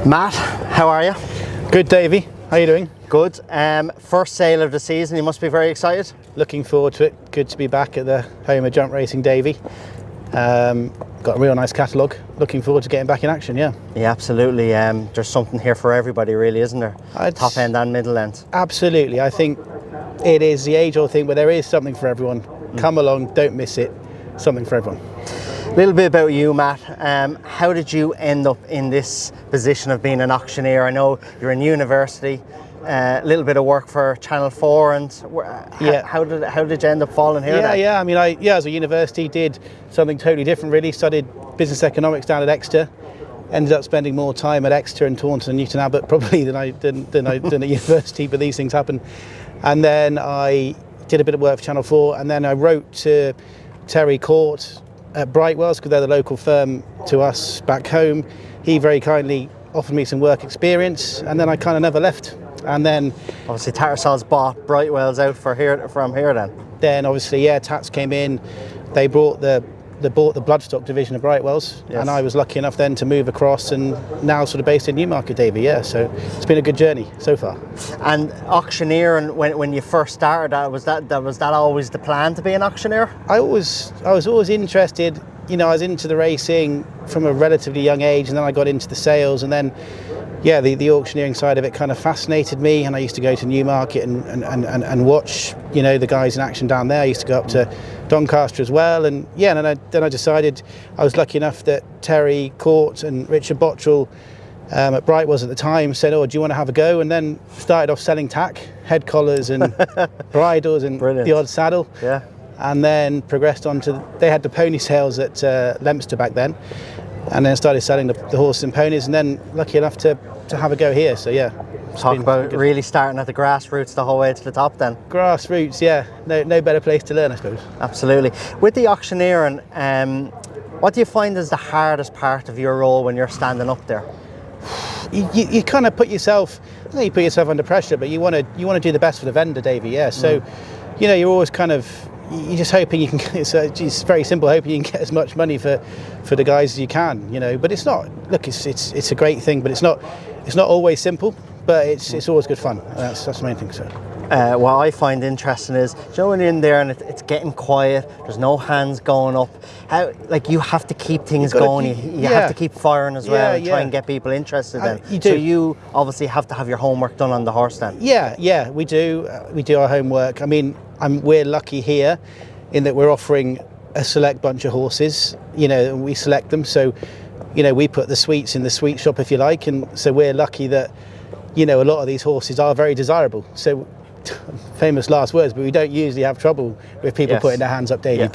Matt, how are you? Good, Davey. How are you doing? Good. First sale of the season, you must be very excited. Looking forward to it. Good to be back at the home of jump racing, Davey. Got a real nice catalogue. Looking forward to getting back in action, yeah. Yeah, absolutely. There's something here for everybody, really, isn't there? Top end and middle end. Absolutely. I think it is the age-old thing, but there is something for everyone. Come along, don't miss it. Something for everyone. A little bit about you, Matt. How did you end up in this position of being an auctioneer? I know you're in university, a little bit of work for Channel 4, and how did you end up falling here? I mean, I as a university did something totally different. Really studied business economics down at Exeter. Ended up spending more time at Exeter and Taunton and Newton Abbot probably than I did at university. But these things happen. And then I did a bit of work for Channel 4, and then I wrote to Terry Court at Brightwells, because they're the local firm to us back home. He very kindly offered me some work experience, and then I kind of never left. And then obviously Tattersalls bought Brightwells out from here then. Then obviously, Tats came in. They bought the bloodstock division of Brightwells, yes. And I was lucky enough then to move across, and now sort of based in Newmarket, Davey. Yeah, so it's been a good journey so far. And auctioneering, when you first started, was that always the plan to be an auctioneer? I was always interested. You know, I was into the racing from a relatively young age, and then I got into the sales, and then the auctioneering side of it kind of fascinated me. And I used to go to Newmarket and watch, the guys in action down there. I used to go up to Doncaster as well, and then I decided, I was lucky enough that Terry Court and Richard Bottrell at Brightwells at the time said, "Oh, do you want to have a go?" And then started off selling tack, head collars and bridles and Brilliant. The odd saddle. Yeah. And then progressed on to, they had the pony sales at Leominster back then, and then started selling the horses and ponies, and then lucky enough to have a go here. So yeah. Talk about really starting at the grassroots the whole way to the top then. Grassroots, yeah. No better place to learn, I suppose. Absolutely. With the auctioneering, what do you find is the hardest part of your role when you're standing up there? You kind of put yourself, I think you put yourself under pressure, but you want to do the best for the vendor, Davey, yeah. So, you're always kind of, you're just hoping you can, it's very simple, hoping you can get as much money for the guys as you can, but it's not, look, it's a great thing, but it's not always simple. But it's always good fun. That's the main thing. So, what I find interesting is, when you're in there and it's getting quiet, there's no hands going up. How, you have to keep things going. You have to keep firing as well, and try and get people interested. Then, so you obviously have to have your homework done on the horse. Then, yeah, we do. We do our homework. I mean, we're lucky here in that we're offering a select bunch of horses. And we select them. So, we put the sweets in the sweet shop, if you like, and so we're lucky that. A lot of these horses are very desirable. So, famous last words, but we don't usually have trouble with people putting their hands up daily.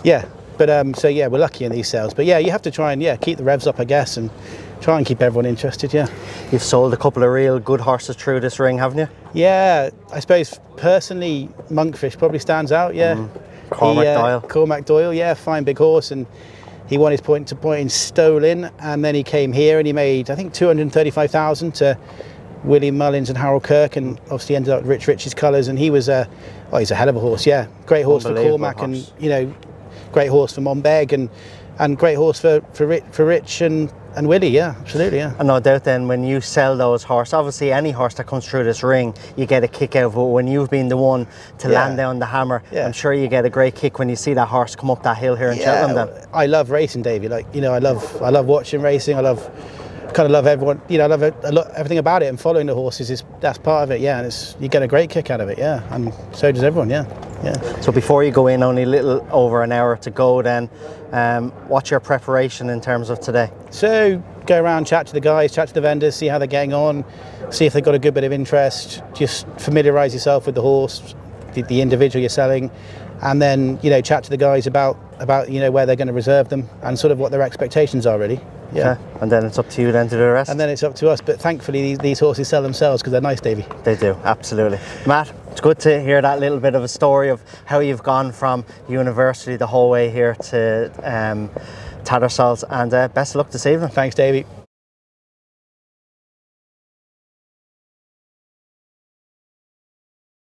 Yeah. But we're lucky in these sales. But you have to try and keep the revs up, I guess, and try and keep everyone interested. Yeah. You've sold a couple of real good horses through this ring, haven't you? Yeah, I suppose personally, Monkfish probably stands out. Yeah. Cormac Doyle, fine big horse, and he won his point-to-point in Stolin, and then he came here and he made, I think, 235,000 to Willie Mullins and Harold Kirk, and obviously ended up with Rich's colours. And he was he's a hell of a horse. Yeah, great horse for Cormac, and great horse for Monbeg, and great horse for Rich and Willie. Yeah, absolutely. Yeah. And no doubt then, when you sell those horses, obviously any horse that comes through this ring, you get a kick out of it. When you've been the one to land down the hammer, I'm sure you get a great kick when you see that horse come up that hill here in Cheltenham. Then. I love racing, Davey. I love watching racing. I love everyone. I love everything about it, and following the horses that's part of it. Yeah, and you get a great kick out of it. Yeah, and so does everyone. Yeah. So before you go in, only a little over an hour to go. Then, what's your preparation in terms of today? So go around, chat to the guys, chat to the vendors, see how they're getting on, see if they've got a good bit of interest. Just familiarise yourself with the horse, the individual you're selling, and then chat to the guys about where they're going to reserve them and sort of what their expectations are really. Yeah. Okay. And then it's up to you then to do the rest? And then it's up to us, but thankfully these horses sell themselves because they're nice, Davey. They do, absolutely. Matt, it's good to hear that little bit of a story of how you've gone from university the whole way here to Tattersalls, and best of luck this evening. Thanks, Davey.